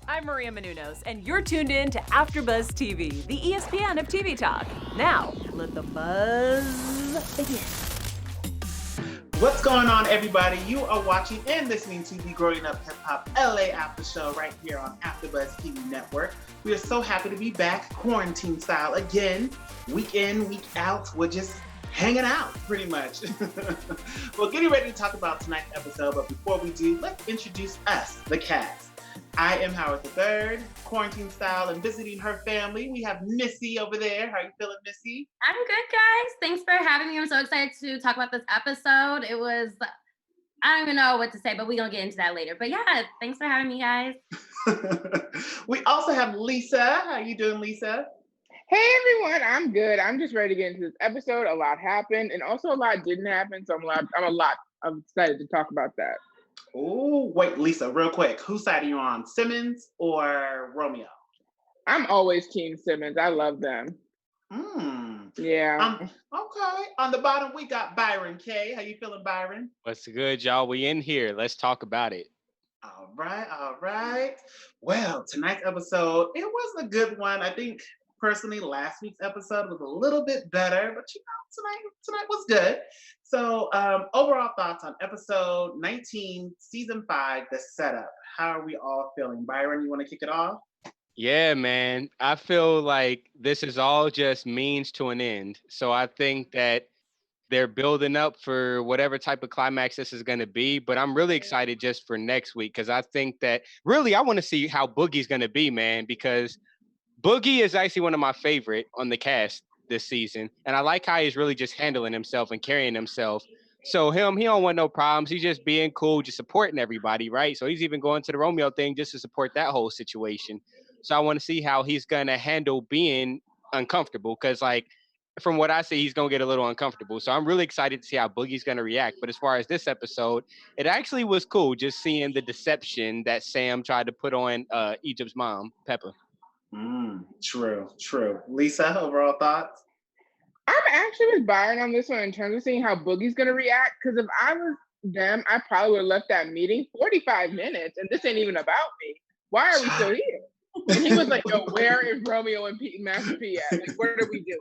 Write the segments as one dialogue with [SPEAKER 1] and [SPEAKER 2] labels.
[SPEAKER 1] I'm Maria Menounos, and you're tuned in to AfterBuzz TV, the ESPN of TV talk. Now, let the buzz begin.
[SPEAKER 2] What's going on, everybody? You are watching and listening to the Growing Up Hip Hop LA After Show right here on AfterBuzz TV Network. We are so happy to be back, quarantine style again, week in, week out. We're just hanging out, pretty much. We're getting ready to talk about tonight's episode, but before we do, let's introduce us, the cast. I am Howard III, quarantine style, and visiting her family. We have Missy over there. How are you feeling, Missy?
[SPEAKER 3] I'm good, guys. Thanks for having me. I'm so excited to talk about this episode. I don't even know what to say, but we're going to get into that later. But yeah, thanks for having me, guys.
[SPEAKER 2] We also have Lisa. How are you doing, Lisa?
[SPEAKER 4] Hey everyone, I'm good. I'm just ready to get into this episode. A lot happened, and also a lot didn't happen. So I'm excited to talk about that.
[SPEAKER 2] Oh, wait, Lisa, real quick. Whose side are you on, Simmons or Romeo?
[SPEAKER 4] I'm always Team Simmons. I love them. Yeah.
[SPEAKER 2] Okay. On the bottom, we got Byron K. How you feeling, Byron?
[SPEAKER 5] What's good, y'all? We in here. Let's talk about it.
[SPEAKER 2] All right. Well, tonight's episode, it was a good one. I think personally, last week's episode was a little bit better, but tonight was good. So, overall thoughts on episode 19, season 5, the setup. How are we all feeling? Byron, you want to kick it off?
[SPEAKER 5] Yeah, man. I feel like this is all just means to an end. So I think that they're building up for whatever type of climax this is going to be. But I'm really excited just for next week because I think that really I want to see how Boogie's going to be, man, because Boogie is actually one of my favorite on the cast this season. And I like how he's really just handling himself and carrying himself. So he don't want no problems. He's just being cool, just supporting everybody, right? So he's even going to the Romeo thing just to support that whole situation. So I want to see how he's going to handle being uncomfortable because, like, from what I see, he's going to get a little uncomfortable. So I'm really excited to see how Boogie's going to react. But as far as this episode, it actually was cool just seeing the deception that Sam tried to put on Egypt's mom, Pepper.
[SPEAKER 2] True. Lisa, overall thoughts?
[SPEAKER 4] I'm actually with Byron on this one in terms of seeing how Boogie's gonna react. Because if I was them, I probably would have left that meeting 45 minutes, and this ain't even about me. Why are we still here? And he was like, "Yo, where is Romeo and Master P at? Like, what are we doing?"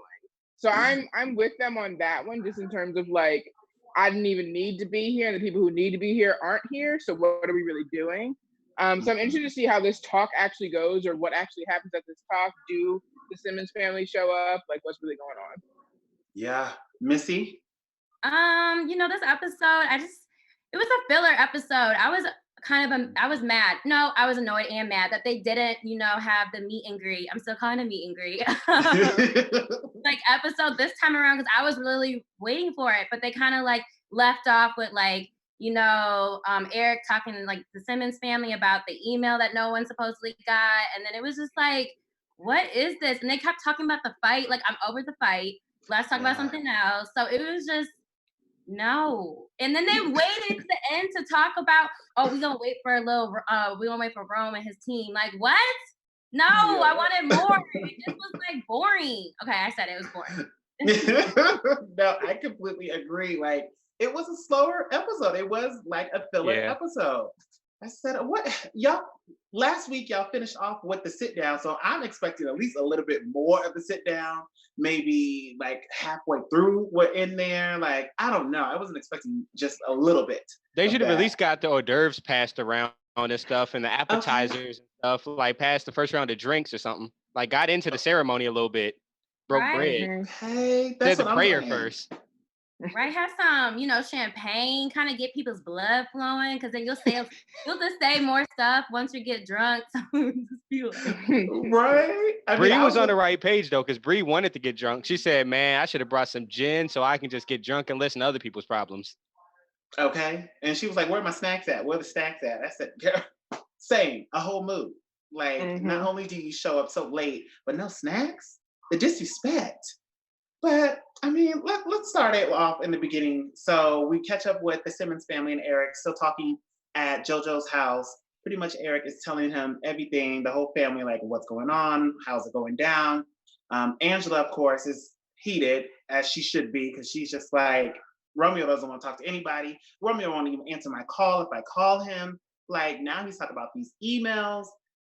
[SPEAKER 4] So I'm with them on that one, just in terms of like, I didn't even need to be here, and the people who need to be here aren't here. So what are we really doing? So I'm interested to see how this talk actually goes, or what actually happens at this talk. Do the Simmons family show up? Like, what's really going on?
[SPEAKER 2] Yeah. Missy?
[SPEAKER 3] This episode, it was a filler episode. I was mad. No, I was annoyed and mad that they didn't, have the meet and greet. I'm still calling it a meet and greet. Like episode this time around, because I was really waiting for it, but they kind of like left off with like, Eric talking to like the Simmons family about the email that no one supposedly got. And then it was just like, what is this? And they kept talking about the fight. Like, I'm over the fight. Let's talk about something else. So it was just, no. And then they waited to the end to talk about, we're gonna wait for Rome and his team. Like, what? No, yeah. I wanted more. It just was like boring. Okay, I said it was boring.
[SPEAKER 2] No, I completely agree. Like, it was a slower episode. It was like a filler episode. I said, what? Y'all, last week y'all finished off with the sit down. So I'm expecting at least a little bit more of the sit down. Maybe like halfway through we're in there. Like, I don't know. I wasn't expecting just a little bit.
[SPEAKER 5] They should have at least got the hors d'oeuvres passed around and stuff and the appetizers and stuff, like past the first round of drinks or something. Like, got into the ceremony a little bit. Broke bread.
[SPEAKER 2] Hey, that's
[SPEAKER 5] did the prayer
[SPEAKER 2] saying.
[SPEAKER 5] First.
[SPEAKER 3] Right, have some, champagne, kind of get people's blood flowing, because then you'll just say more stuff once you get drunk. So just be like,
[SPEAKER 2] right.
[SPEAKER 5] Bree was on the right page though, because Bree wanted to get drunk. She said, "Man, I should have brought some gin so I can just get drunk and listen to other people's problems."
[SPEAKER 2] Okay, and she was like, "Where are my snacks at? Where are the snacks at?" I said, "Girl, same, a whole mood. Like, not only do you show up so late, but no snacks. The disrespect." But I mean, let's start it off in the beginning. So we catch up with the Simmons family and Eric still talking at JoJo's house. Pretty much Eric is telling him everything, the whole family, like what's going on, how's it going down. Angela, of course, is heated, as she should be, because she's just like, Romeo doesn't want to talk to anybody. Romeo won't even answer my call if I call him. Like, now he's talking about these emails.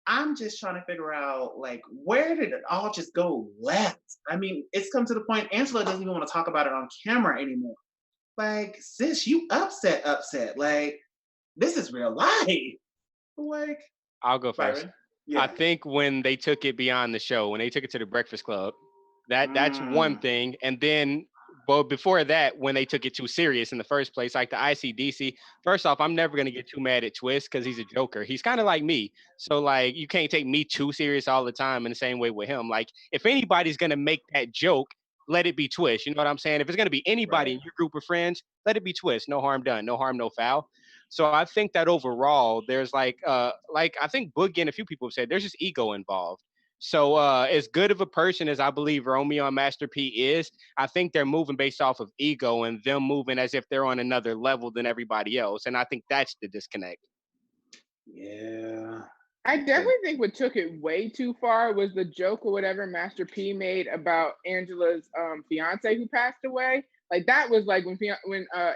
[SPEAKER 2] I'm just trying to figure out, like, where did it all just go left? I mean, it's come to the point Angela doesn't even want to talk about it on camera anymore. Like, sis, you upset. Like, this is real life. Like,
[SPEAKER 5] I'll go first.
[SPEAKER 2] Byron?
[SPEAKER 5] I
[SPEAKER 2] Yeah.
[SPEAKER 5] think when they took it beyond the show, when they took it to the Breakfast Club, that's one
[SPEAKER 2] Mm,
[SPEAKER 5] thing. And then, well, before that, when they took it too serious in the first place, like the ICDC. First off, I'm never gonna get too mad at Twist because he's a joker. He's kind of like me, so like you can't take me too serious all the time. In the same way with him, like if anybody's gonna make that joke, let it be Twist. You know what I'm saying? If it's gonna be anybody
[SPEAKER 2] right.
[SPEAKER 5] in your group of friends, let it be Twist. No harm done. No harm, no foul. So I think that overall, there's like I think Boogie and a few people have said there's just ego involved. So as good of a person as I believe Romeo and Master P is, I think they're moving based off of ego and them moving as if they're on another level than everybody else. And I think that's the disconnect.
[SPEAKER 2] Yeah.
[SPEAKER 4] I
[SPEAKER 2] 'Cause-
[SPEAKER 4] definitely think what took it way too far was the joke or whatever Master P made about Angela's fiance who passed away. Like that was like when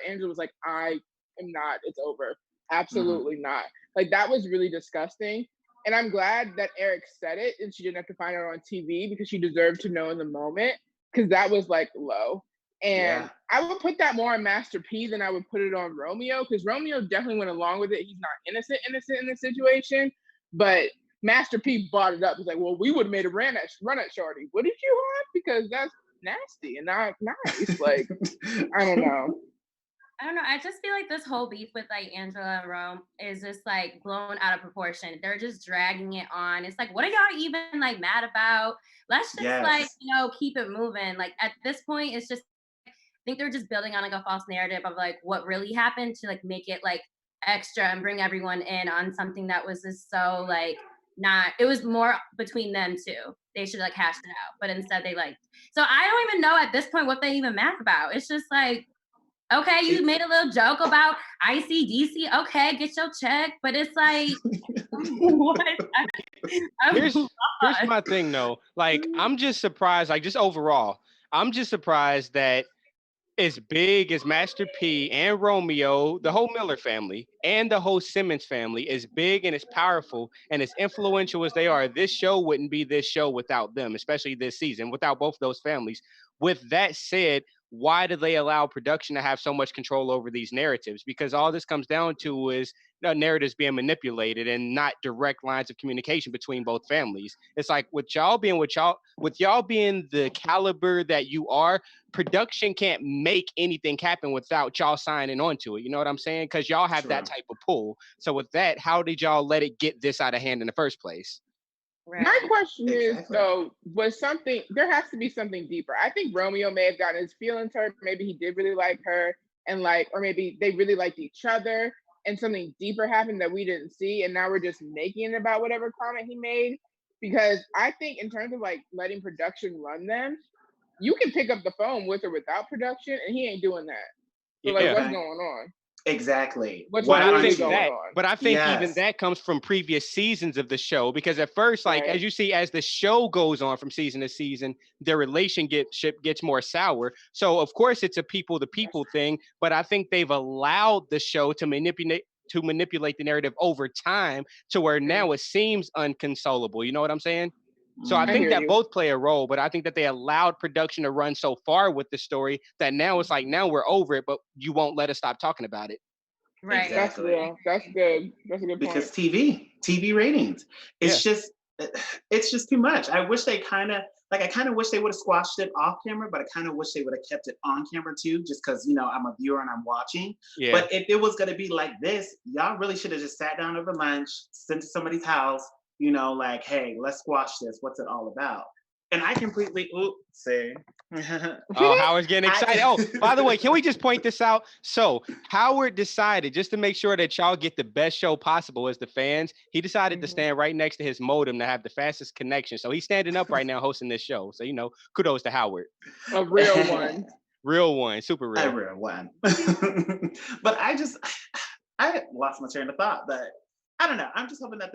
[SPEAKER 4] Angela was like, "I am not. It's over.
[SPEAKER 2] mhm.
[SPEAKER 4] Absolutely not." Like that was really disgusting. And I'm glad that Eric said it and she didn't have to find out on TV because she deserved to know in the moment because that was like low. And
[SPEAKER 2] Yeah.
[SPEAKER 4] I would put that more on Master P than I would put it on Romeo because Romeo definitely went along with it. He's not innocent in this situation, but Master P brought it up. He's like, "Well, we would have made a run at Shorty. What did you have? Because that's nasty and not nice." Like, I don't know.
[SPEAKER 3] I don't know. I just feel like this whole beef with like Angela and Rome is just like blown out of proportion. They're just dragging it on. It's like, what are y'all even like mad about? Let's just like,
[SPEAKER 2] Yes.
[SPEAKER 3] keep it moving. Like at this point, it's just I think they're just building on like a false narrative of like what really happened to like make it like extra and bring everyone in on something that was just so like not it was more between them two. They should like hash it out. But instead they like so I don't even know at this point what they even mad about. It's just like okay, you
[SPEAKER 2] It-
[SPEAKER 3] made a little joke about ICDC. Okay, get your check. But it's like, what? I'm
[SPEAKER 5] Here's
[SPEAKER 3] lost.
[SPEAKER 5] my thing though. Like I'm just surprised, like just overall, I'm just surprised that as big as Master P and Romeo, the whole Miller family, and the whole Simmons family, as big and as powerful and as influential as they are, this show wouldn't be this show without them, especially this season, without both of those families. With that said, why do they allow production to have so much control over these narratives? Because all this comes down to is narratives being manipulated and not direct lines of communication between both families. It's like with y'all being the caliber that you are, production can't make anything happen without y'all signing on to it. You know what I'm saying? Because y'all have that
[SPEAKER 2] True.
[SPEAKER 5] type of pull. So with that, how did y'all let it get this out of hand in the first place?
[SPEAKER 4] My
[SPEAKER 3] Right.
[SPEAKER 4] question is
[SPEAKER 2] Exactly.
[SPEAKER 4] though, was something there has to be something deeper. I think Romeo may have gotten his feelings hurt. Maybe he did really like her and like, or maybe they really liked each other and something deeper happened that we didn't see. And now we're just making it about whatever comment he made. Because I think in terms of like letting production run them, you can pick up the phone with or without production, and he ain't doing that. So like,
[SPEAKER 5] Yeah.
[SPEAKER 4] what's
[SPEAKER 2] Okay.
[SPEAKER 4] going on?
[SPEAKER 2] Exactly.
[SPEAKER 4] What's
[SPEAKER 5] But
[SPEAKER 2] Why
[SPEAKER 5] I
[SPEAKER 4] really
[SPEAKER 2] aren't
[SPEAKER 5] think
[SPEAKER 4] going
[SPEAKER 2] you?
[SPEAKER 5] that,
[SPEAKER 4] on?
[SPEAKER 5] but I think even
[SPEAKER 2] Yes.
[SPEAKER 5] that comes from previous seasons of the show because at first, like
[SPEAKER 4] Right.
[SPEAKER 5] as you see, as the show goes on from season to season, their relationship gets more sour. So of course it's a people to people thing, but I think they've allowed the show to manipulate the narrative over time to where
[SPEAKER 4] Mm,
[SPEAKER 5] now it seems unconsolable. You know what I'm saying? So I
[SPEAKER 4] I
[SPEAKER 5] think
[SPEAKER 4] hear
[SPEAKER 2] Mm,
[SPEAKER 5] that
[SPEAKER 4] you.
[SPEAKER 5] both play a role, but I think that they allowed production to run so far with the story that now it's like now we're over it, but you won't let us stop talking about it.
[SPEAKER 3] Right.
[SPEAKER 4] That's
[SPEAKER 2] exactly.
[SPEAKER 4] real. That's good. That's a good point.
[SPEAKER 2] Because TV ratings.
[SPEAKER 5] Yeah.
[SPEAKER 2] It's just it's just too much. I wish they I kind of wish they would have squashed it off camera, but I kind of wish they would have kept it on camera too, just because I'm a viewer and I'm watching.
[SPEAKER 5] Yeah.
[SPEAKER 2] But if it was gonna be like this, y'all really should have just sat down over lunch, sent to somebody's house, like, hey, let's squash this. What's it all about? And I completely say
[SPEAKER 5] Oh, Howard's getting excited.
[SPEAKER 2] I
[SPEAKER 5] Oh, by the way, can we just point this out? So Howard decided, just to make sure that y'all get the best show possible as the fans, he decided to
[SPEAKER 4] Mhm.
[SPEAKER 5] stand right next to his modem to have the fastest connection. So he's standing up right now hosting this show. So, kudos to Howard.
[SPEAKER 4] A real one.
[SPEAKER 5] Real one, super
[SPEAKER 2] I
[SPEAKER 5] real.
[SPEAKER 2] read one. But I lost my train of thought, but I don't know. I'm just hoping that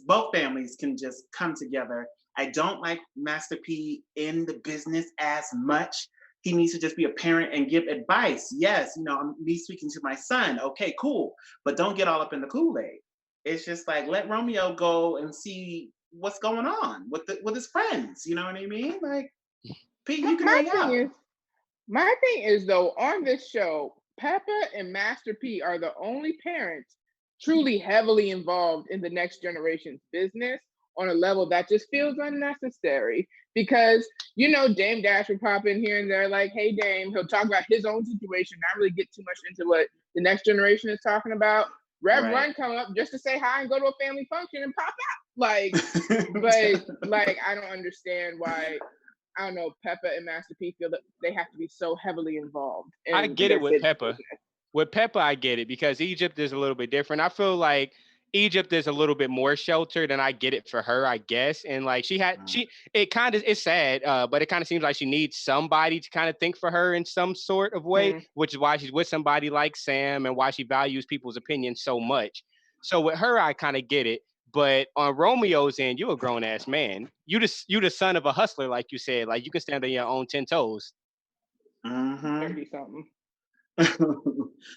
[SPEAKER 2] both families can just come together. I don't like Master P in the business as much. He needs to just be a parent and give advice. Yes, I'm me speaking to my son. Okay, cool. But don't get all up in the Kool-Aid. it's just like let Romeo go and see what's going on with his friends. You know what I mean? Like, Pete, you can hang out.
[SPEAKER 4] My thing is though, on this show, Peppa and Master P are the only parents truly heavily involved in the next generation's business on a level that just feels unnecessary. Because, Dame Dash would pop in here and there like, hey, Dame, he'll talk about his own situation, not really get too much into what the next generation is talking about. Rev Run come up just to say hi and go to a family function and pop out. Like, but like, I don't understand why, I don't know, Peppa and Master P feel that they have to be so heavily involved.
[SPEAKER 5] I get it with Peppa. With Peppa, I get it because Egypt is a little bit different. I feel like Egypt is a little bit more sheltered, and I get it for her, I guess. And like it's sad, but it kind of seems like she needs somebody to kind of think for her in some sort of way, which is why she's with somebody like Sam and why she values people's opinions so much. So with her, I kind of get it. But on Romeo's end, you're a grown ass man. You the son of a hustler, like you said. Like you can stand on your own 10 toes.
[SPEAKER 4] 30-something.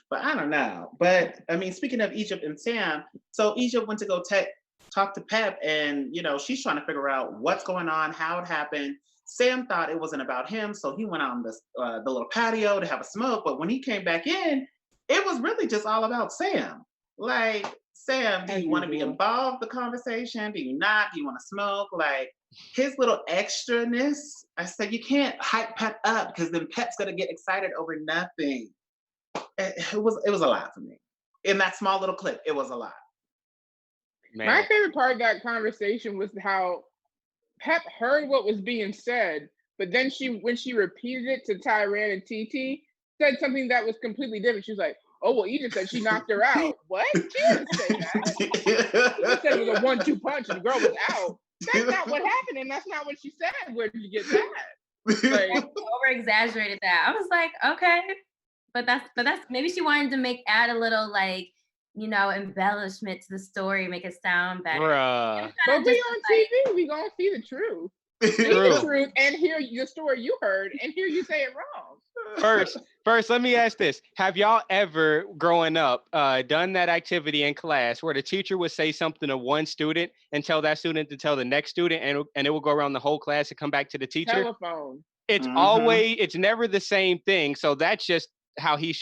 [SPEAKER 2] But I don't know. But I mean, speaking of Egypt and Sam, so Egypt went to go talk to Pep, and she's trying to figure out what's going on, how it happened. Sam thought it wasn't about him, so he went on the little patio to have a smoke. But when he came back in, it was really just all about Sam. Like, Sam, do you want to be involved in the conversation? Do you not? Do you want to smoke? Like, his little extraness. I said, you can't hype Pep up because then Pep's gonna get excited over nothing. It was a lot for me. In that small little clip, it was a lot.
[SPEAKER 4] Man. My favorite part of that conversation was how Pep heard what was being said, but then when she repeated it to Tyran and TT, said something that was completely different. She was like, oh, well, Egypt said she knocked her out. What? She didn't say that. She said it was a 1-2 punch and the girl was out. That's not what happened, and that's not what she said. Where did you get that?
[SPEAKER 3] Like, over-exaggerated that. I was like, okay. But that's maybe she wanted to add a little like, embellishment to the story, make it sound better.
[SPEAKER 4] But we on TV, we gonna see the truth. See the truth and hear the story you heard and hear you say it wrong.
[SPEAKER 5] First, let me ask this. Have y'all ever, growing up, done that activity in class where the teacher would say something to one student and tell that student to tell the next student and it will go around the whole class and come back to the teacher?
[SPEAKER 4] Telephone.
[SPEAKER 5] It's it's never the same thing. So that's just how she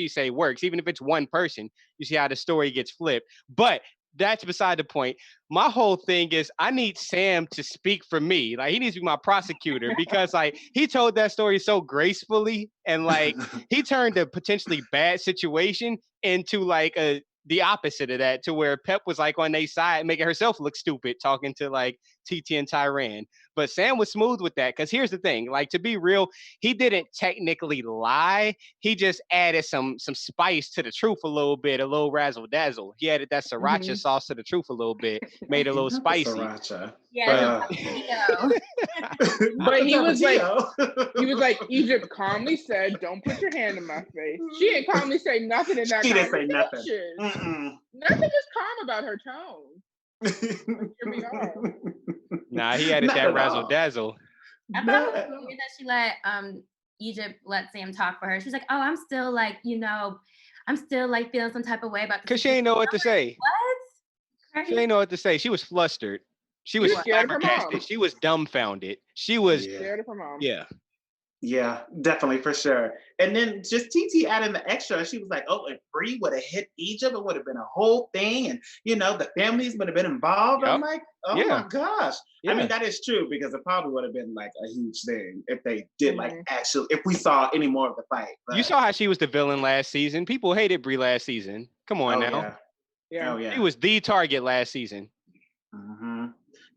[SPEAKER 5] say works. Even if it's one person, you see how the story gets flipped. But that's beside the point. My whole thing is I need Sam to speak for me. Like, he needs to be my prosecutor because like he told that story so gracefully and like he turned a potentially bad situation into like the opposite of that, to where Pep was like on their side, making herself look stupid, talking to like TT and Tyran. But Sam was smooth with that, because here's the thing, like, to be real, he didn't technically lie. He just added some spice to the truth a little bit, a little razzle dazzle. He added that sriracha sauce to the truth a little bit, made it a little spicy.
[SPEAKER 2] Sriracha.
[SPEAKER 3] Yeah.
[SPEAKER 4] But he was like, Egypt calmly said, "Don't put your hand in my face." She didn't calmly say nothing in that conversation. She didn't say nothing. Nothing was calm about her tone. Here we are.
[SPEAKER 5] Nah, he added that razzle dazzle.
[SPEAKER 3] I thought it was weird that she let Egypt let Sam talk for her. She's like, "Oh, I'm still like, I'm still like feeling some type of way about this."
[SPEAKER 5] Because she ain't know what to say.
[SPEAKER 3] What?
[SPEAKER 5] She ain't know what to say. She was flustered. She was flabbergasted. She was dumbfounded. She was
[SPEAKER 4] scared of her mom.
[SPEAKER 5] Yeah.
[SPEAKER 2] Yeah, definitely, for sure. And then just TT adding the extra, she was like, oh, if Bree would have hit Egypt, it would have been a whole thing. And, the families would have been involved. Yep. I'm like, oh my gosh. Yeah. I mean, that is true, because it probably would have been like a huge thing if they did if we saw any more of the fight. But
[SPEAKER 5] you saw how she was the villain last season. People hated Bree last season. Come on now.
[SPEAKER 2] Yeah. Oh, yeah.
[SPEAKER 5] She was the target last season.
[SPEAKER 2] Mm-hmm.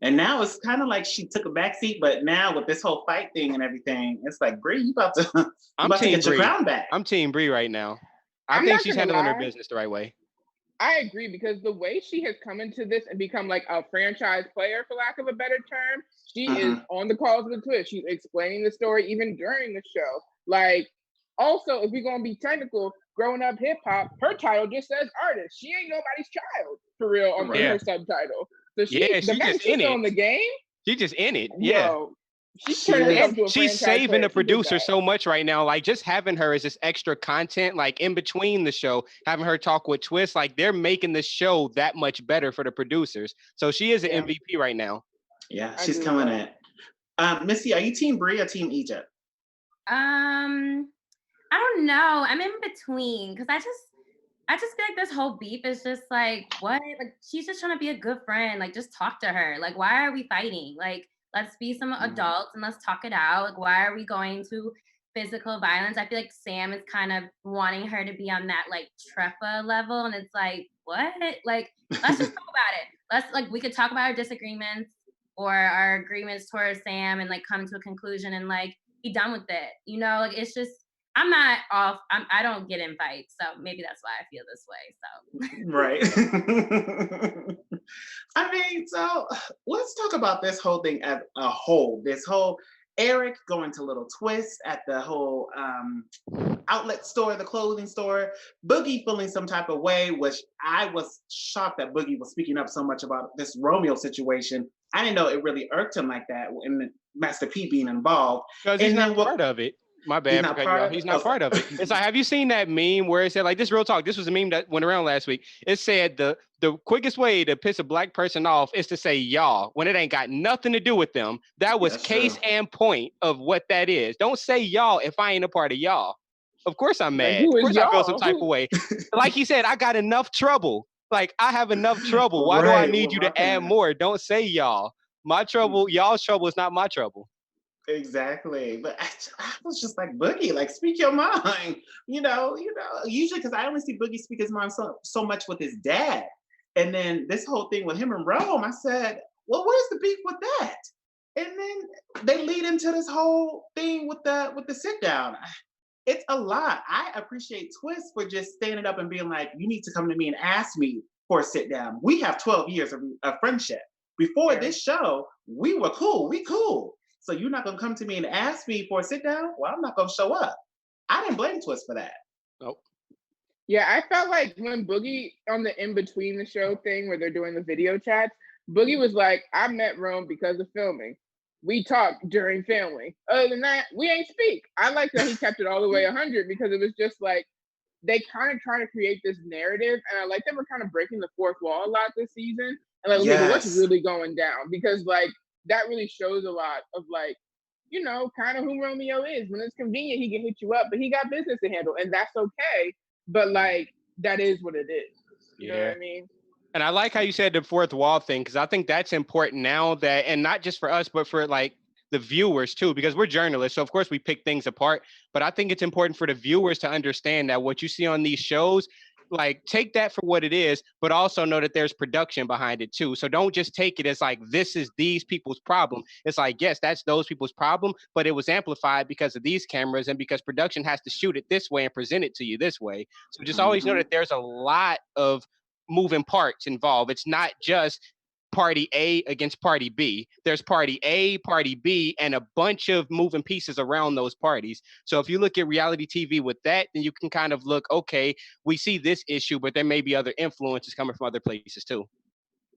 [SPEAKER 2] And now it's kind of like she took a backseat, but now with this whole fight thing and everything, it's like, Bree, you about to get your crown back.
[SPEAKER 5] I'm Team Bree right now. I think she's handling her business the right way.
[SPEAKER 4] I agree, because the way she has come into this and become like a franchise player, for lack of a better term, she is on the calls with the twist. She's explaining the story even during the show. Like, also, if we're going to be technical, growing up hip hop, her title just says artist. She ain't nobody's child, for real, on her subtitle. So she's just in it.
[SPEAKER 5] The game? She just in it. Yeah.
[SPEAKER 4] She's turning this up to a
[SPEAKER 5] She's
[SPEAKER 4] franchise
[SPEAKER 5] saving
[SPEAKER 4] player.
[SPEAKER 5] the
[SPEAKER 4] She did
[SPEAKER 5] producer
[SPEAKER 4] that.
[SPEAKER 5] so much right now. Like just having her as this extra content, like in between the show, having her talk with Twist, like they're making the show that much better for the producers. So she is an MVP right now.
[SPEAKER 2] Yeah, she's killing it. Missy, are you Team Brie or Team Egypt?
[SPEAKER 3] I don't know. I'm in between because I just feel like this whole beef is just like, what? Like, she's just trying to be a good friend. Like, just talk to her. Like, why are we fighting? Like, let's be some adults and let's talk it out. Like, why are we going to physical violence? I feel like Sam is kind of wanting her to be on that like Treppa level, and it's like, what? Like, let's just talk about it. We could talk about our disagreements or our agreements towards Sam and like come to a conclusion and like be done with it. You know, like it's just. I'm not off. I don't get in fights, so maybe that's why I feel this way.
[SPEAKER 2] So right. I mean, so let's talk about this whole thing as a whole. This whole Eric going to Little Twist at the whole outlet store, the clothing store. Boogie feeling some type of way, which I was shocked that Boogie was speaking up so much about this Romeo situation. I didn't know it really irked him like that, and Master P being involved.
[SPEAKER 5] Because he's not part of it. My bad. He's not part of it. It's like, have you seen that meme where it said like this? Real talk. This was a meme that went around last week. It said the quickest way to piss a black person off is to say y'all when it ain't got nothing to do with them. That was case and point of what that is. Don't say y'all if I ain't a part of y'all. Of course I'm mad. Of course I feel some type of way. Like he said, I got enough trouble. Like I have enough trouble. Why do I need you to add more? Don't say y'all. My trouble, y'all's trouble is not my trouble.
[SPEAKER 2] Exactly, but I was just like, Boogie, like speak your mind, you know. Usually, because I only see Boogie speak his mind so much with his dad, and then this whole thing with him and Rome, I said, well, where's the beef with that? And then they lead into this whole thing with the sit down. It's a lot. I appreciate Twist for just standing up and being like, you need to come to me and ask me for a sit down. We have 12 years of friendship. Before this show, we were cool. We cool. So you're not gonna come to me and ask me for a sit down? Well, I'm not gonna show up. I didn't blame Twist for that.
[SPEAKER 5] Nope.
[SPEAKER 4] Yeah, I felt like when Boogie on the in between the show thing where they're doing the video chats, Boogie was like, I met Rome because of filming. We talked during filming. Other than that, we ain't speak. I like that he kept it all the way 100 because it was just like they kind of trying to create this narrative, and I like they were kind of breaking the fourth wall a lot this season. And like, okay, but what's really going down? Because like that really shows a lot of like, you know, kind of who Romeo is. When it's convenient, he can hit you up, but he got business to handle, and that's okay. But like, that is what it is. You know what I mean?
[SPEAKER 5] And I like how you said the fourth wall thing, because I think that's important now that, and not just for us, but for like the viewers too, because we're journalists. So of course we pick things apart, but I think it's important for the viewers to understand that what you see on these shows, like take that for what it is, but also know that there's production behind it too. So don't just take it as like, this is these people's problem. It's like, yes, that's those people's problem, but it was amplified because of these cameras and because production has to shoot it this way and present it to you this way. So just always know that there's a lot of moving parts involved. It's not just party A against party B. There's party A, party B, and a bunch of moving pieces around those parties. So if you look at reality TV with that, then you can kind of look, okay, we see this issue, but there may be other influences coming from other places too.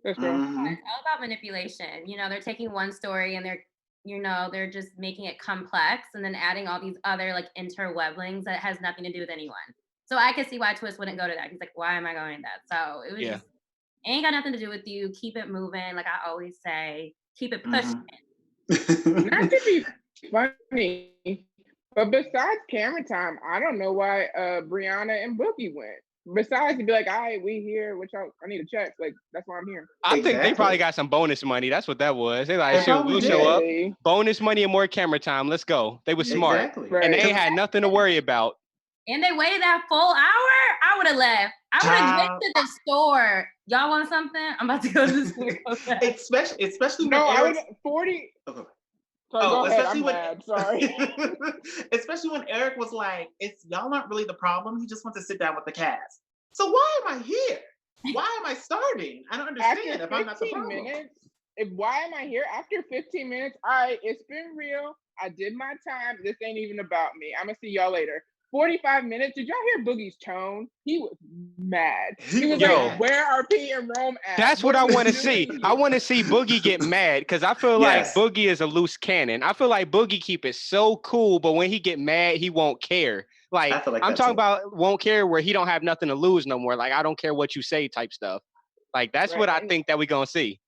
[SPEAKER 3] It's all about manipulation. You know, they're taking one story and they're just making it complex and then adding all these other like interweblings that has nothing to do with anyone. So I could see why Twist wouldn't go to that. He's like, why am I going to that? So it was just, ain't got nothing to do with you. Keep it moving. Like I always say, keep it pushing.
[SPEAKER 4] Not to be funny, but besides camera time, I don't know why Brianna and Boogie went. Besides to be like, all right, we here, which I need to check. Like, that's why I'm here.
[SPEAKER 5] I think they probably got some bonus money. That's what that was. They like, sure, we'll show up. Bonus money and more camera time. Let's go. They were smart. And they ain't had nothing to worry about.
[SPEAKER 3] And they waited that full hour? I would have left. I would have went to the store. Y'all want something? I'm about to go to the store.
[SPEAKER 2] Especially
[SPEAKER 4] no,
[SPEAKER 2] when
[SPEAKER 4] I would 40. Okay. Sorry,
[SPEAKER 2] especially when Eric was like, "It's y'all aren't really the problem. He just wants to sit down with the cast." So why am I here? Why am I starving? I don't understand. If I'm not the problem.
[SPEAKER 4] Why am I here? After 15 minutes, all right, it's been real. I did my time. This ain't even about me. I'm gonna see y'all later. 45 minutes. Did y'all hear Boogie's tone? He was mad. He was
[SPEAKER 5] Yo.
[SPEAKER 4] like, "Where are P and Rome at?"
[SPEAKER 5] That's what I
[SPEAKER 4] are we
[SPEAKER 5] want to
[SPEAKER 4] doing
[SPEAKER 5] see.
[SPEAKER 4] here?"
[SPEAKER 5] I want to see Boogie get mad because I feel
[SPEAKER 2] Yes.
[SPEAKER 5] like Boogie is a loose cannon. I feel like Boogie keep it so cool, but when he get mad, he won't care.
[SPEAKER 2] I
[SPEAKER 5] Like
[SPEAKER 2] feel like
[SPEAKER 5] I'm
[SPEAKER 2] that
[SPEAKER 5] talking
[SPEAKER 2] too.
[SPEAKER 5] about won't care where he don't have nothing to lose no more. Like I don't care what you say type stuff. Like that's
[SPEAKER 4] Right,
[SPEAKER 5] what I
[SPEAKER 4] and-
[SPEAKER 5] think that we gonna see.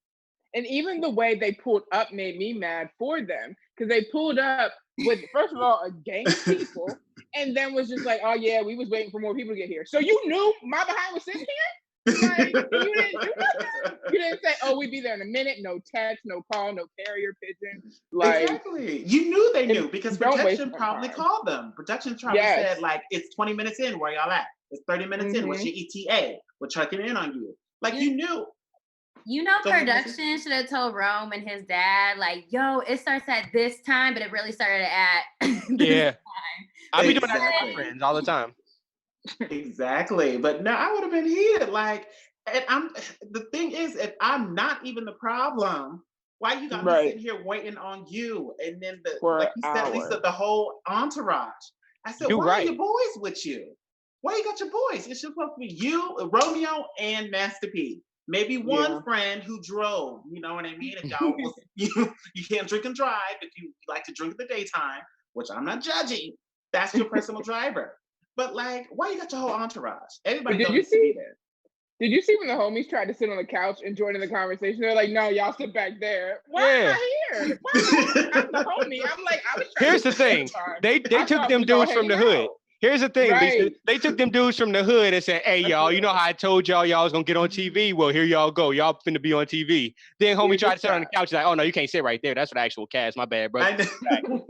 [SPEAKER 4] And even the way they pulled up made me mad for them because they pulled up with, first of all, a gang of people, and then was just like, "Oh yeah, we was waiting for more people to get here." So you knew my behind was sitting here, like you didn't do nothing. You didn't say, "Oh, we'd be there in a minute." No text, no call, no carrier pigeon. Like
[SPEAKER 2] Exactly. You knew they knew because
[SPEAKER 4] don't waste
[SPEAKER 2] production
[SPEAKER 4] my
[SPEAKER 2] probably
[SPEAKER 4] time.
[SPEAKER 2] called them. Production probably
[SPEAKER 4] Yes.
[SPEAKER 2] said, like, it's 20 minutes in, where y'all at? It's 30 minutes in, what's your ETA? We're checking in on you. Like, you knew.
[SPEAKER 3] You know,
[SPEAKER 2] Go ahead, Missy.
[SPEAKER 3] production should have told Rome and his dad, like, yo, it starts at this time, but it really started at this
[SPEAKER 5] Yeah.
[SPEAKER 3] time.
[SPEAKER 5] I be doing that to
[SPEAKER 2] Exactly.
[SPEAKER 5] my friends all the time.
[SPEAKER 2] Exactly. But no, I would have been heated. Like, and the thing is, if I'm not even the problem, why you got me
[SPEAKER 4] Right.
[SPEAKER 2] sitting here waiting on you? And then
[SPEAKER 4] For
[SPEAKER 2] like
[SPEAKER 4] an
[SPEAKER 2] you said, Lisa,
[SPEAKER 4] hour.
[SPEAKER 2] the whole entourage. I said,
[SPEAKER 5] You
[SPEAKER 2] why
[SPEAKER 5] right.
[SPEAKER 2] are your boys with you? Why you got your boys? It's supposed to be you, Romeo, and Master P. Maybe one
[SPEAKER 4] Yeah.
[SPEAKER 2] friend who drove. You know what I mean? If y'all was, you can't drink and drive. If you like to drink in the daytime, which I'm not judging, that's your personal driver. But like, why you got your whole entourage? Everybody
[SPEAKER 4] But did
[SPEAKER 2] don't
[SPEAKER 4] you
[SPEAKER 2] need to be
[SPEAKER 4] see-
[SPEAKER 2] there.
[SPEAKER 4] Did you see when the homies tried to sit on the couch and join in the conversation? They're like, "No, y'all sit back there." Why am I here? Why I'm the homie. I'm like, I was trying
[SPEAKER 5] Here's
[SPEAKER 4] to
[SPEAKER 5] the thing.
[SPEAKER 4] time.
[SPEAKER 5] They
[SPEAKER 4] I
[SPEAKER 5] took
[SPEAKER 4] thought
[SPEAKER 5] them
[SPEAKER 4] we all
[SPEAKER 5] dudes from the
[SPEAKER 4] hanging
[SPEAKER 5] hood.
[SPEAKER 4] out.
[SPEAKER 5] Here's the thing, Lisa.
[SPEAKER 4] Right.
[SPEAKER 5] They took them dudes from the hood and said, "Hey,
[SPEAKER 4] That's
[SPEAKER 5] y'all, you know
[SPEAKER 4] real.
[SPEAKER 5] how I told y'all was gonna get on TV? Well, here y'all go. Y'all finna be on TV." Then homie
[SPEAKER 4] Here's
[SPEAKER 5] tried
[SPEAKER 4] your
[SPEAKER 5] to sit on the
[SPEAKER 4] shot.
[SPEAKER 5] couch. He's like, "Oh no, you can't sit right there. That's for the actual cast. My bad, bro."
[SPEAKER 2] I know.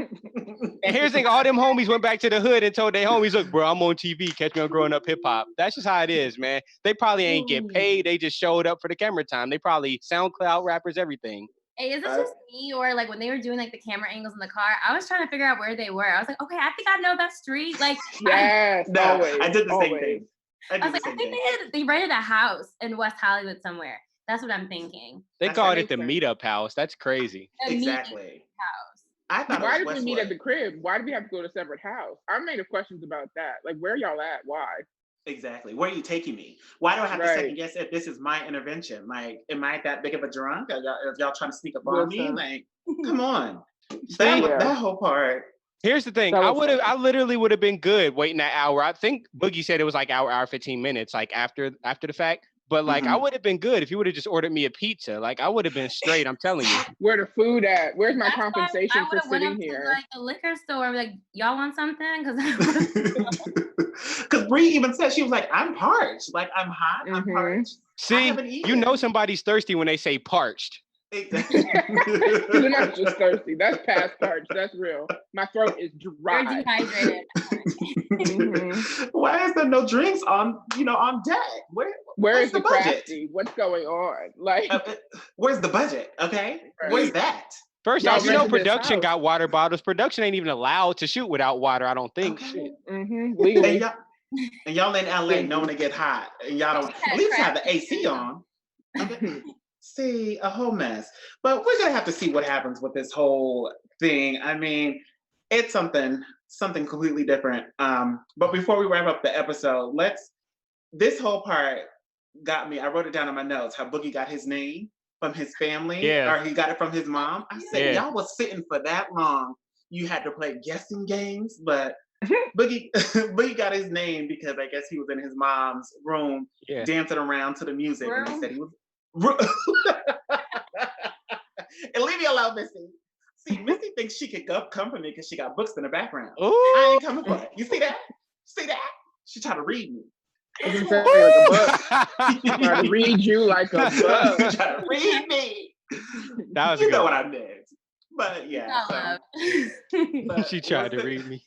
[SPEAKER 5] And here's the thing: all them homies went back to the hood and told their homies, "Look, bro, I'm on TV. Catch me on Growing Up Hip Hop." That's just how it is, man. They probably ain't get paid. They just showed up for the camera time. They probably SoundCloud rappers, everything.
[SPEAKER 3] Hey, is this just me or like when they were doing like the camera angles in the car? I was trying to figure out where they were. I was like, okay, I think I know that street. Like,
[SPEAKER 4] Yes,
[SPEAKER 2] No,
[SPEAKER 4] always.
[SPEAKER 2] I did the same
[SPEAKER 4] always.
[SPEAKER 2] thing. I
[SPEAKER 3] I
[SPEAKER 2] did
[SPEAKER 3] was like,
[SPEAKER 2] the
[SPEAKER 3] I
[SPEAKER 2] same
[SPEAKER 3] think
[SPEAKER 2] thing.
[SPEAKER 3] they rented a house in West Hollywood somewhere. That's what I'm thinking.
[SPEAKER 5] They
[SPEAKER 2] That's
[SPEAKER 5] called
[SPEAKER 2] what
[SPEAKER 5] it the
[SPEAKER 4] makes sense.
[SPEAKER 5] meetup house. That's crazy.
[SPEAKER 3] A meeting
[SPEAKER 2] Exactly.
[SPEAKER 3] house.
[SPEAKER 2] I thought
[SPEAKER 4] Why
[SPEAKER 2] it
[SPEAKER 4] did
[SPEAKER 2] was
[SPEAKER 4] we meet at
[SPEAKER 2] Westwood.
[SPEAKER 4] the crib? Why did we have to go to a separate house? I made questions about that. Like, where y'all at? Why?
[SPEAKER 2] Exactly. Where are you taking me? Why do I have to
[SPEAKER 4] Right.
[SPEAKER 2] second guess if this is my intervention? Like, am I that big of a drunk? Are y'all trying to sneak up on me?
[SPEAKER 4] Listen.
[SPEAKER 2] Like, come on.
[SPEAKER 5] See,
[SPEAKER 2] That whole part.
[SPEAKER 5] here's the thing.
[SPEAKER 4] That
[SPEAKER 5] I
[SPEAKER 4] was
[SPEAKER 5] would have.
[SPEAKER 4] funny.
[SPEAKER 5] I literally would have been good waiting that hour. I think Boogie said it was like hour 15 minutes, like after the fact. But like, I
[SPEAKER 2] Mhm.
[SPEAKER 5] would have been good if you would have just ordered me a pizza. Like, I would have been straight. I'm telling you.
[SPEAKER 4] Where the food at? Where's my
[SPEAKER 3] That's why
[SPEAKER 4] compensation
[SPEAKER 3] I
[SPEAKER 4] for
[SPEAKER 3] would have went
[SPEAKER 4] sitting
[SPEAKER 3] up
[SPEAKER 4] here?
[SPEAKER 3] to like the liquor store and be like, y'all want something? Because
[SPEAKER 2] Because Bree even said, she was like, I'm parched. Like, I'm hot. I'm
[SPEAKER 4] Mhm.
[SPEAKER 2] parched. I
[SPEAKER 5] See,
[SPEAKER 2] haven't
[SPEAKER 5] you
[SPEAKER 2] eaten.
[SPEAKER 5] know somebody's thirsty when they say parched.
[SPEAKER 2] Exactly.
[SPEAKER 4] You're not just thirsty. That's past parched. That's real. My throat is
[SPEAKER 3] you're
[SPEAKER 4] dry.
[SPEAKER 3] dehydrated.
[SPEAKER 4] Mhm.
[SPEAKER 2] Why is there no drinks on deck?
[SPEAKER 4] Where
[SPEAKER 2] Where's
[SPEAKER 4] is the
[SPEAKER 2] budget?
[SPEAKER 4] crafty? What's going on? Like,
[SPEAKER 2] Where's the budget? Okay,
[SPEAKER 4] Right.
[SPEAKER 2] where's that?
[SPEAKER 5] First
[SPEAKER 4] Y'all
[SPEAKER 5] off, you know
[SPEAKER 4] rented this
[SPEAKER 5] production
[SPEAKER 4] house.
[SPEAKER 5] got water bottles. Production ain't even allowed to shoot without water. I don't think.
[SPEAKER 2] Okay.
[SPEAKER 5] Shit.
[SPEAKER 4] legally.
[SPEAKER 2] And y'all in LA known to get hot, and y'all don't at least have the AC on. Okay. See, a whole mess. But we're gonna have to see what happens with this whole thing. I mean, it's something completely different. But before we wrap up the episode, this whole part got me. I wrote it down in my notes how Boogie got his name from his family,
[SPEAKER 5] Yeah.
[SPEAKER 2] or he got it from his mom. I said,
[SPEAKER 5] Yeah.
[SPEAKER 2] y'all was sitting for that long. You had to play guessing games, but Boogie Boogie got his name because I guess he was in his mom's room
[SPEAKER 5] Yeah.
[SPEAKER 2] dancing around to the music, and they
[SPEAKER 3] Room?
[SPEAKER 2] said he was. And leave me alone, Missy. See, Missy thinks she could come for me because she got books in the background. I
[SPEAKER 5] Ooh.
[SPEAKER 2] ain't coming for it. You see that? See that? She tried to read me.
[SPEAKER 4] I was gonna say, like a book. Try to read you like a
[SPEAKER 2] She
[SPEAKER 4] book.
[SPEAKER 2] tried to read me.
[SPEAKER 5] That was
[SPEAKER 2] You
[SPEAKER 5] a good
[SPEAKER 2] know what
[SPEAKER 5] one.
[SPEAKER 2] I meant. But yeah.
[SPEAKER 3] Not love.
[SPEAKER 2] But
[SPEAKER 5] She tried to
[SPEAKER 2] was
[SPEAKER 5] read me.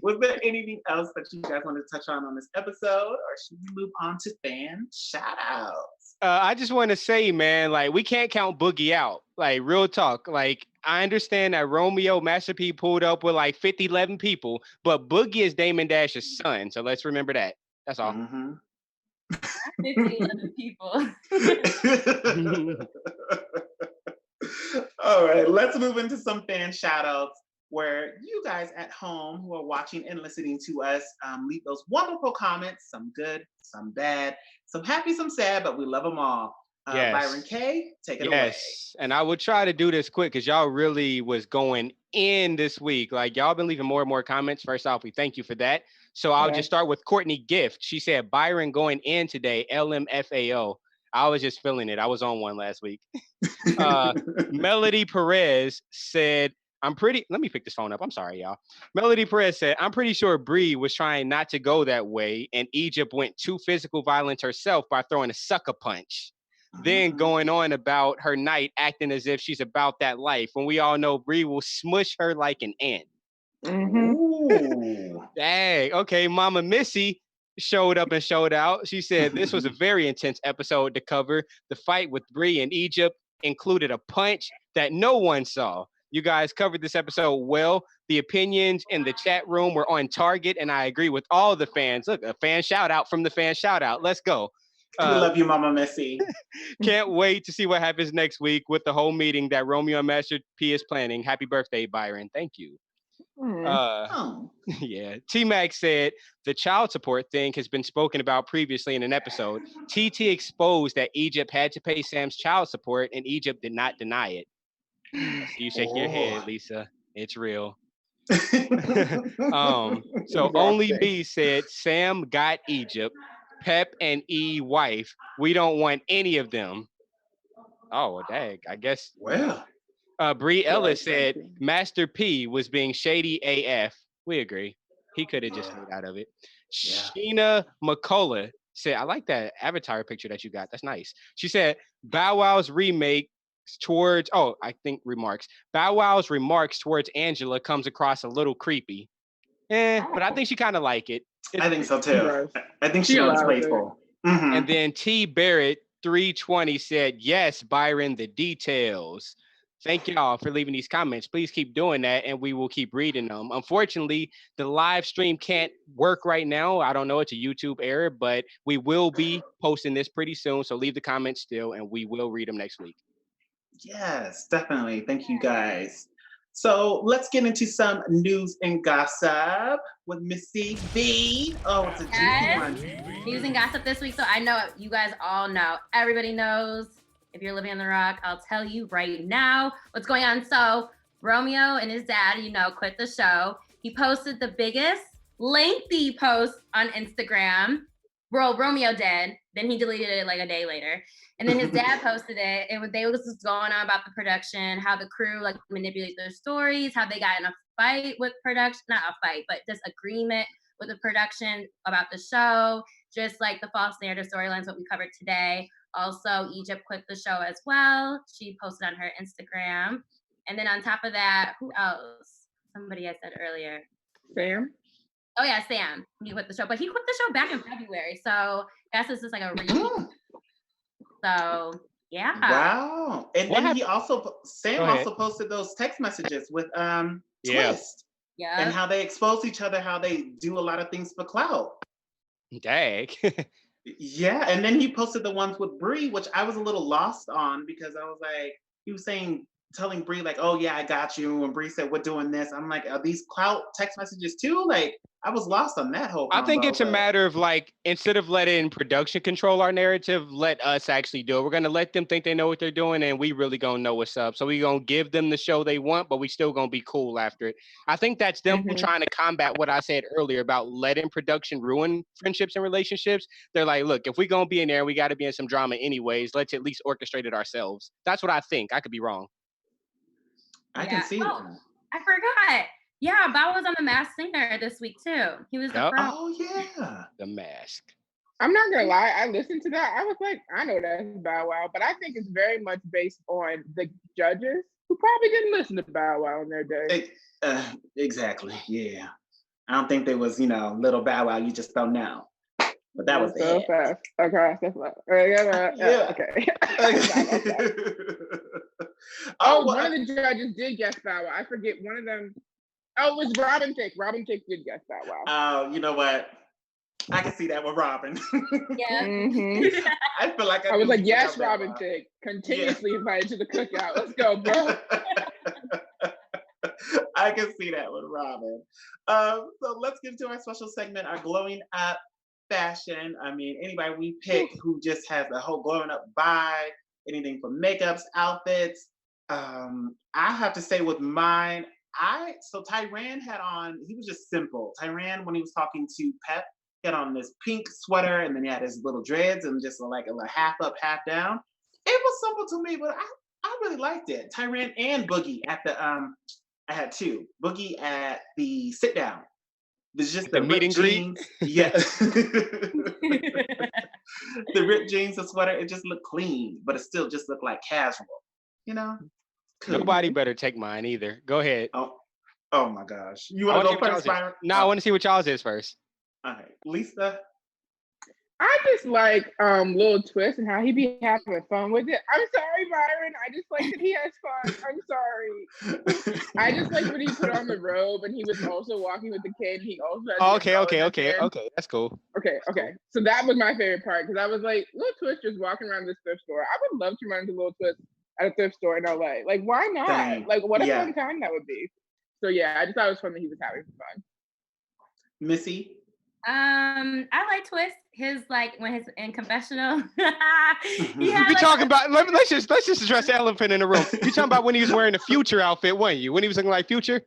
[SPEAKER 2] Was there anything else that you guys wanted to touch on this episode, or should we move on to fan shout outs?
[SPEAKER 5] I just want to say, man, like we can't count Boogie out. Like real talk. Like I understand that Romeo Master P pulled up with like 11 people, but Boogie is Damon Dash's son. So let's remember that. That's all.
[SPEAKER 2] Mm-hmm.
[SPEAKER 3] 50 other people.
[SPEAKER 2] All right, let's move into some fan shout outs. where you guys at home who are watching and listening to us leave those wonderful comments, some good, some bad, some happy, some sad, but we love them all.
[SPEAKER 5] Yes.
[SPEAKER 2] Byron K, take it away.
[SPEAKER 5] Yes, and I will try to do this quick because y'all really was going in this week. Like y'all been leaving more and more comments. First off, we thank you for that. So I'll just start with Courtney Gift. She said, Byron going in today, LMFAO. I was just feeling it. I was on one last week. Melody Perez said, let me pick this phone up. I'm sorry, y'all. Melody Perez said, I'm pretty sure Bree was trying not to go that way, and Egypt went too physical violence herself by throwing a sucker punch. Then going on about her night, acting as if she's about that life, when we all know Bree will smush her like an ant.
[SPEAKER 2] Ooh.
[SPEAKER 5] Dang. Okay, Mama Missy showed up and showed out. She said this was a very intense episode to cover. The fight with Bree in Egypt included a punch that no one saw. You guys covered this episode well. The opinions in the chat room were on target, and I agree with all the fans. Look, a fan shout out from the fan shout out. Let's go.
[SPEAKER 2] We love you, Mama Missy.
[SPEAKER 5] Can't wait to see what happens next week with the whole meeting that Romeo and Master P is planning. Happy birthday, Byron. Thank you. Yeah. T-Mac said the child support thing has been spoken about previously in an episode. TT exposed that Egypt had to pay Sam's child support, and Egypt did not deny it. You shake your head, Lisa. It's real. So Only Me said Sam got Egypt. Pep and E wife. We don't want any of them. Oh, dang. I guess.
[SPEAKER 2] Well.
[SPEAKER 5] Bree Ellis said Master P was being shady AF. We agree. He could have just stayed out of it. Yeah. Sheena McCullough said, I like that avatar picture that you got. That's nice. She said, Bow Wow's remarks towards Angela comes across a little creepy. But I think she kind of like it.
[SPEAKER 2] I think so too. I think she was grateful. Mm-hmm.
[SPEAKER 5] And then T Barrett 320 said, yes, Byron, the details. Thank y'all for leaving these comments. Please keep doing that, and we will keep reading them. Unfortunately, the live stream can't work right now. I don't know. It's a YouTube error, but we will be posting this pretty soon. So leave the comments still, and we will read them next week.
[SPEAKER 2] Yes, definitely. Thank you, guys. So let's get into some news and gossip with Missy B. Oh, it's a juicy one.
[SPEAKER 3] News and gossip this week. So I know you guys all know. Everybody knows. If you're living on the rock, I'll tell you right now what's going on. So Romeo and his dad, quit the show. He posted the biggest lengthy post on Instagram. Bro, Romeo did. Then he deleted it like a day later. And then his dad posted it. They was just going on about the production, how the crew manipulate their stories, how they got in a fight with production, not a fight, but disagreement with the production about the show, just like the false narrative storylines, what we covered today. Also, Egypt quit the show as well. She posted on her Instagram. And then on top of that, who else? Somebody I said earlier.
[SPEAKER 4] Sam?
[SPEAKER 3] Oh, yeah, Sam. He quit the show. But he quit the show back in February. So I guess this is like a repeat. So, yeah.
[SPEAKER 2] Wow. And then Sam also posted those text messages with Twist.
[SPEAKER 3] Yeah.
[SPEAKER 2] And how they expose each other, how they do a lot of things for clout.
[SPEAKER 5] Dang.
[SPEAKER 2] Yeah, and then he posted the ones with Bree, which I was a little lost on because I was like, he was telling Bree like, oh yeah, I got you. And Bree said, we're doing this. I'm like, are these clout text messages too? Like, I was lost on that whole combo.
[SPEAKER 5] I think it's a matter of instead of letting production control our narrative, let us actually do it. We're going to let them think they know what they're doing, and we really going to know what's up. So we're going to give them the show they want, but we still going to be cool after it. I think that's them trying to combat what I said earlier about letting production ruin friendships and relationships. They're like, look, if we're going to be in there, we got to be in some drama anyways. Let's at least orchestrate it ourselves. That's what I think. I could be wrong.
[SPEAKER 2] I can see that.
[SPEAKER 3] I forgot. Yeah, Bow was on The Masked Singer this week too. He was the front.
[SPEAKER 2] Oh yeah,
[SPEAKER 5] The Mask.
[SPEAKER 4] I'm not gonna lie, I listened to that. I was like, I know that's Bow Wow, but I think it's very much based on the judges who probably didn't listen to Bow Wow in their day.
[SPEAKER 2] Exactly. Yeah, I don't think there was, little Bow Wow. You just don't know. But that was
[SPEAKER 4] so
[SPEAKER 2] it.
[SPEAKER 4] Fast. Okay, that's yeah. Okay. One of the judges did guess Bow Wow. I forget one of them. Oh, it was Robin Thicke. Robin Thicke did guess Bow Wow.
[SPEAKER 2] Oh, you know what? I can see that with Robin.
[SPEAKER 3] Yeah.
[SPEAKER 2] I feel like
[SPEAKER 4] I was like, yes, Robin Thicke. Continuously invited to the cookout. Let's go, bro.
[SPEAKER 2] I can see that with Robin. So let's get into our special segment, our glowing up fashion. I mean, anybody we pick who just has the whole glowing up vibe, anything from makeups, outfits. I have to say with mine, so Tyran had on, he was just simple. Tyran, when he was talking to Pep, he had on this pink sweater and then he had his little dreads and just like a half up, half down. It was simple to me, but I really liked it. Tyran and Boogie at the I had two. Boogie at the sit down. There's just the
[SPEAKER 5] meet and greet.
[SPEAKER 2] Yeah. The ripped jeans, the sweater, it just looked clean, but it still just looked like casual. You know? Cool.
[SPEAKER 5] Nobody better take mine either. Go ahead.
[SPEAKER 2] Oh my gosh. You want to go first, Byron?
[SPEAKER 5] No, I want to see what y'all's is first.
[SPEAKER 2] All right. Lisa?
[SPEAKER 4] I just like Lil Twist and how he be having fun with it. I'm sorry, Byron. I just like that he has fun. I'm sorry. I just like when he put on the robe and he was also walking with the kid. He also
[SPEAKER 5] Okay. That's cool.
[SPEAKER 4] Okay. So that was my favorite part because I was like, Lil Twist just walking around this thrift store. I would love to run into Lil Twist at a thrift store in LA. Like, why not?
[SPEAKER 2] Dang.
[SPEAKER 4] Like, what a fun time that would be. So yeah, I just thought it was fun that he was having fun.
[SPEAKER 2] Missy?
[SPEAKER 3] I like Twist. His like when he's in confessional.
[SPEAKER 5] We talking about let's just address the elephant in the room. You talking about when he was wearing the Future outfit, weren't you? When he was looking like Future?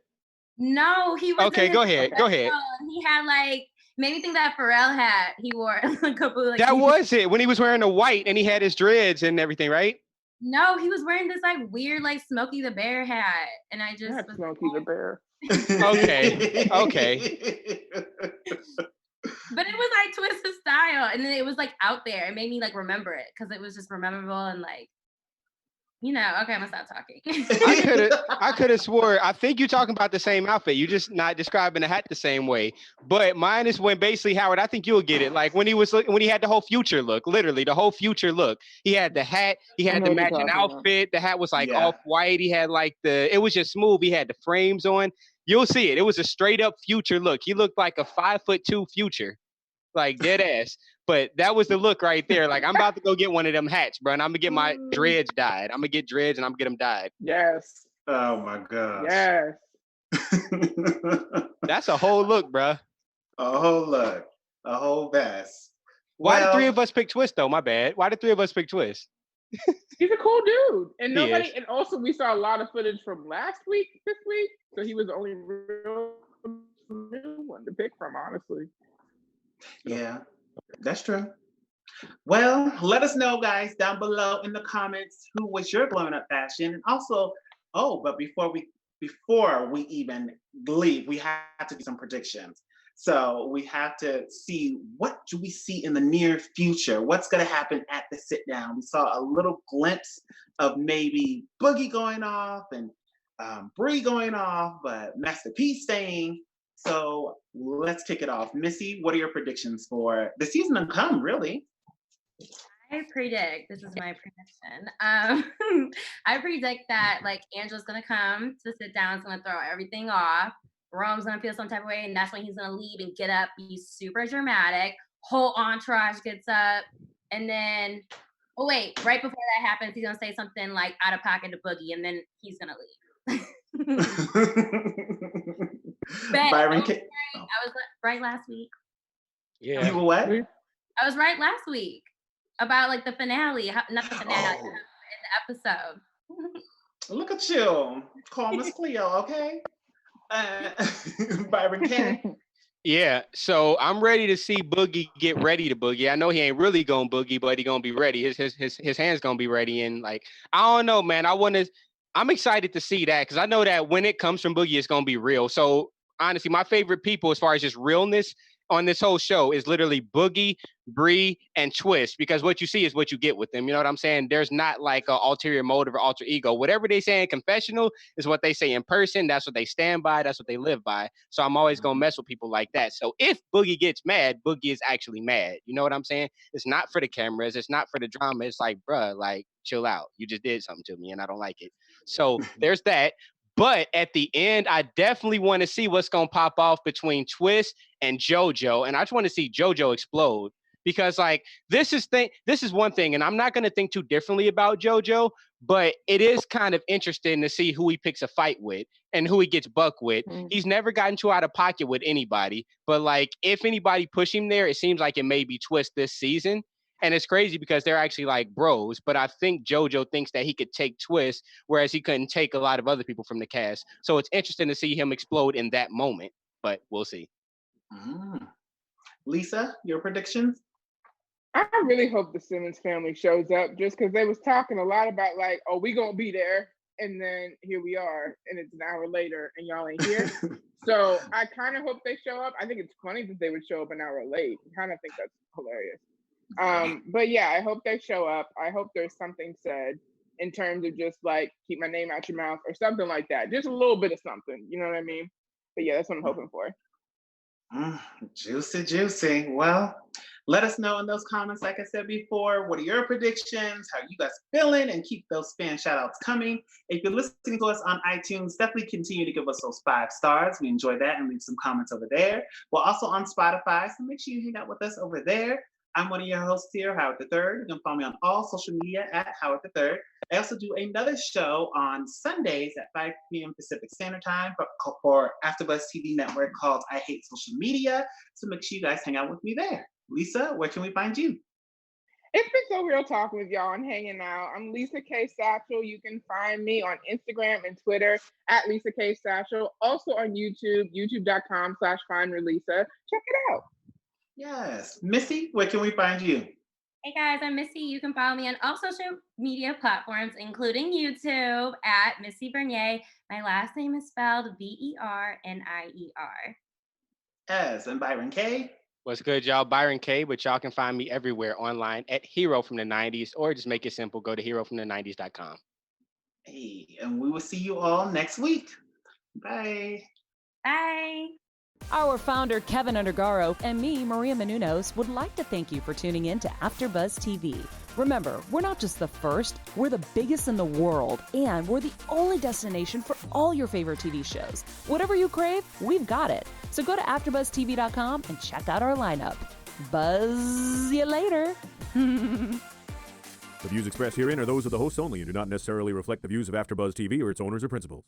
[SPEAKER 3] No, he was.
[SPEAKER 5] Okay, go ahead.
[SPEAKER 3] He had like made me think that Pharrell hat. He wore a couple like
[SPEAKER 5] that was it when he was wearing the white and he had his dreads and everything, right?
[SPEAKER 3] No, he was wearing this like weird like Smokey the Bear hat, and I just
[SPEAKER 4] Smokey the Bear.
[SPEAKER 5] Okay.
[SPEAKER 3] But it was like Twist's style, and then it was like out there. It made me like remember it because it was just memorable and like, you know. Okay, I'm gonna stop talking.
[SPEAKER 5] I could have swore. I think you're talking about the same outfit. You're just not describing the hat the same way. But mine is when basically Howard. I think you'll get it. Like when he had the whole Future look, literally the whole Future look. He had the hat. He had the matching outfit. The hat was like off white. He had like it was just smooth. He had the frames on. You'll see it. It was a straight up Future look. He looked like a 5'2" Future, like dead ass. But that was the look right there. Like I'm about to go get one of them hats, bro. And I'm gonna get my dreads dyed. I'm gonna get dreads and I'm gonna get them dyed.
[SPEAKER 4] Yes.
[SPEAKER 2] Oh my gosh.
[SPEAKER 4] Yes.
[SPEAKER 5] That's a whole look, bro.
[SPEAKER 2] A whole look. A whole vest.
[SPEAKER 5] Why did three of us pick Twist though? My bad. Why did three of us pick Twist?
[SPEAKER 4] He's a cool dude. And and also we saw a lot of footage from this week. So he was the only real new one to pick from, honestly.
[SPEAKER 2] Yeah, that's true. Well, let us know, guys, down below in the comments who was your glowing up fashion. And also, but before we even leave, we have to do some predictions. So we have to see, what do we see in the near future? What's going to happen at the sit down? We saw a little glimpse of maybe Boogie going off and Bree going off, but Master P staying. So let's kick it off. Missy, what are your predictions for the season to come, really?
[SPEAKER 3] I predict, this is my prediction. I predict that like Angela's gonna come to sit down, is gonna throw everything off. Rome's gonna feel some type of way, and that's when he's gonna leave and get up, be super dramatic. Whole entourage gets up, and then right before that happens, he's gonna say something like out of pocket to Boogie, and then he's gonna leave.
[SPEAKER 2] Byron,
[SPEAKER 3] I was right last week.
[SPEAKER 5] Yeah.
[SPEAKER 2] You were what?
[SPEAKER 3] I was right last week about like the finale, not the finale, in the episode.
[SPEAKER 2] Look at you, call Miss Cleo, okay? Byron K.
[SPEAKER 5] Yeah, so I'm ready to see Boogie get ready to boogie. I know he ain't really gonna boogie, but he gonna be ready. His hands gonna be ready, and like I don't know, man. I'm excited to see that because I know that when it comes from Boogie, it's gonna be real. So honestly, my favorite people as far as just realness on this whole show is literally Boogie, Bree, and Twist, because what you see is what you get with them. You know what I'm saying? There's not like an ulterior motive or alter ego. Whatever they say in confessional is what they say in person. That's what they stand by. That's what they live by. So I'm always going to mess with people like that. So if Boogie gets mad, Boogie is actually mad. You know what I'm saying? It's not for the cameras. It's not for the drama. It's like, bruh, like, chill out. You just did something to me and I don't like it. So there's that. But at the end, I definitely want to see what's going to pop off between Twist and JoJo. And I just want to see JoJo explode because like this is one thing, and I'm not going to think too differently about JoJo, but it is kind of interesting to see who he picks a fight with and who he gets buck with. He's never gotten too out of pocket with anybody, but like if anybody push him there, it seems like it may be Twist this season. And it's crazy because they're actually like bros, but I think JoJo thinks that he could take Twist, whereas he couldn't take a lot of other people from the cast. So it's interesting to see him explode in that moment, but we'll see.
[SPEAKER 2] Lisa, your predictions?
[SPEAKER 4] I really hope the Simmons family shows up, just because they was talking a lot about like, oh, we gonna be there, and then here we are, and it's an hour later, and y'all ain't here. So I kind of hope they show up. I think it's funny that they would show up an hour late. I kind of think that's hilarious. But yeah, I hope they show up. I hope there's something said in terms of just like keep my name out your mouth or something like that. Just a little bit of something, you know what I mean? But yeah, that's what I'm hoping for.
[SPEAKER 2] Juicy. Well, let us know in those comments, like I said before, what are your predictions? How you guys feeling? And keep those fan shout outs coming. If you're listening to us on iTunes, definitely continue to give us those 5 stars. We enjoy that, and leave some comments over there. We're also on Spotify, so make sure you hang out with us over there. I'm one of your hosts here, Howard III. You can follow me on all social media at Howard III. I also do another show on Sundays at 5 p.m. Pacific Standard Time for AfterBuzz TV Network called I Hate Social Media. So make sure you guys hang out with me there. Lisa, where can we find you?
[SPEAKER 4] It's been so real talking with y'all and hanging out. I'm Lisa K. Satchel. You can find me on Instagram and Twitter at Lisa K. Satchel. Also on YouTube, youtube.com/FindRelisa. Check it out.
[SPEAKER 2] Yes. Missy, where can we find you?
[SPEAKER 3] Hey guys, I'm Missy. You can follow me on all social media platforms, including YouTube at Missy Bernier. My last name is spelled Vernier.
[SPEAKER 2] Yes. And Byron K.
[SPEAKER 5] What's good, y'all? Byron K, but y'all can find me everywhere online at Hero from the 90s, or just make it simple. Go to herofromthe90s.com.
[SPEAKER 2] Hey, and we will see you all next week. Bye.
[SPEAKER 3] Bye.
[SPEAKER 1] Our founder, Keven Undergaro, and me, Maria Menounos, would like to thank you for tuning in to AfterBuzz TV. Remember, we're not just the first, we're the biggest in the world, and we're the only destination for all your favorite TV shows. Whatever you crave, we've got it. So go to AfterBuzzTV.com and check out our lineup. Buzz you later.
[SPEAKER 6] The views expressed herein are those of the hosts only and do not necessarily reflect the views of AfterBuzz TV or its owners or principals.